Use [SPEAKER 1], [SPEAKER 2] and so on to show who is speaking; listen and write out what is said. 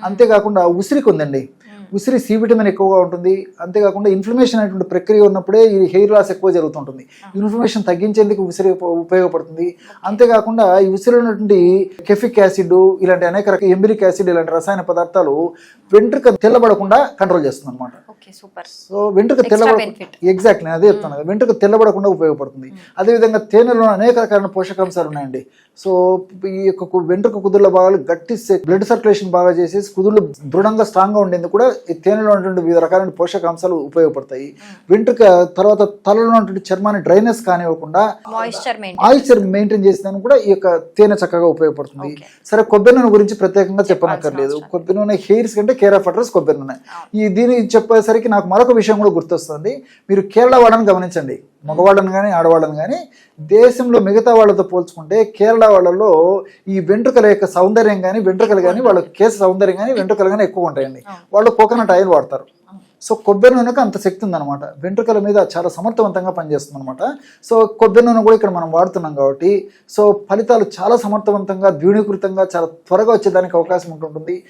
[SPEAKER 1] అంతేకాకుండా ఉసిరికి ఉందండి. ఉసిరి సి విటమిన్ ఎక్కువగా ఉంటుంది. అంతేకాకుండా ఇన్ఫ్లమేషన్ అనేటువంటి ప్రక్రియ ఉన్నప్పుడే ఈ హెయిర్ లాస్ ఎక్కువ జరుగుతుంటుంది. ఇన్ఫ్లమేషన్ తగ్గించేందుకు ఉసిరి ఉపయోగపడుతుంది. అంతేకాకుండా ఈ ఉసిరిలో ఉన్నటువంటి కెఫిక్ యాసిడ్ ఇలాంటి అనేక రకాల ఎంబిరిక్ యాసిడ్ ఇలాంటి రసాయన పదార్థాలు వెంట్రుక తెల్లబడకుండా కంట్రోల్ చేస్తుంది అనమాట. సో వెంట్రుక ఎగ్జాక్ట్లీ అదే చెప్తాను కదా, వెంట్రుక తెల్లబడకుండా ఉపయోగపడుతుంది. అదేవిధంగా తేనెలో అనేక రకాల పోషకాంశాలు ఉన్నాయండి. సో ఈ యొక్క వెంట్రుక కుదుళ్ళ భాగాలు గట్టి బ్లడ్ సర్క్యులేషన్ బాగా చేసేసి కుదుళ్ళు దృఢంగా స్ట్రాంగ్గా ఉండేందుకు కూడా ఈ తేనెలో ఉన్నటువంటి వివిధ రకాలైన పోషకాంశాలు ఉపయోగపడతాయి. వెంట్రుక తర్వాత తలలో ఉన్నటువంటి చర్మాన్ని డ్రైనెస్ కానివ్వకుండా మాయిశ్చర్ మెయింటైన్ చేసేందుకు కూడా ఈ యొక్క తేనె చక్కగా ఉపయోగపడుతుంది. సరే, కొబ్బరి నూనె గురించి ప్రత్యేకంగా చెప్పనక్కర్లేదు. కొబ్బరి నూనె హెయిర్స్ కంటే కేర్ ఆఫ్ అడ్రస్ కొబ్బరి నూనె. దీన్ని చెప్పేసరికి నాకు మరొక విషయం కూడా గుర్తొస్తుంది. మీరు కేరళ వాళ్ళని గమనించండి, మగవాళ్ళని కానీ ఆడవాళ్ళని కానీ దేశంలో మిగతా వాళ్ళతో పోల్చుకుంటే కేరళ వాళ్ళలో ఈ వెంట్రుకల యొక్క సౌందర్యం కానీ వెంట్రుకలు కానీ వాళ్ళ కేసు సౌందర్యం కానీ వెంట్రుకలు కానీ ఎక్కువ ఉంటాయండి. వాళ్ళు కోకోనట్ ఆయిల్ వాడతారు. సో కొబ్బరి నూనెకు అంత శక్తి ఉందన్నమాట, వెంట్రుకల మీద చాలా సమర్థవంతంగా పనిచేస్తుంది అనమాట. సో కొబ్బరి నూనె కూడా ఇక్కడ మనం వాడుతున్నాం కాబట్టి సో ఫలితాలు చాలా సమర్థవంతంగా ద్విగుణీకృతంగా చాలా త్వరగా వచ్చేదానికి అవకాశం ఉంటుంది.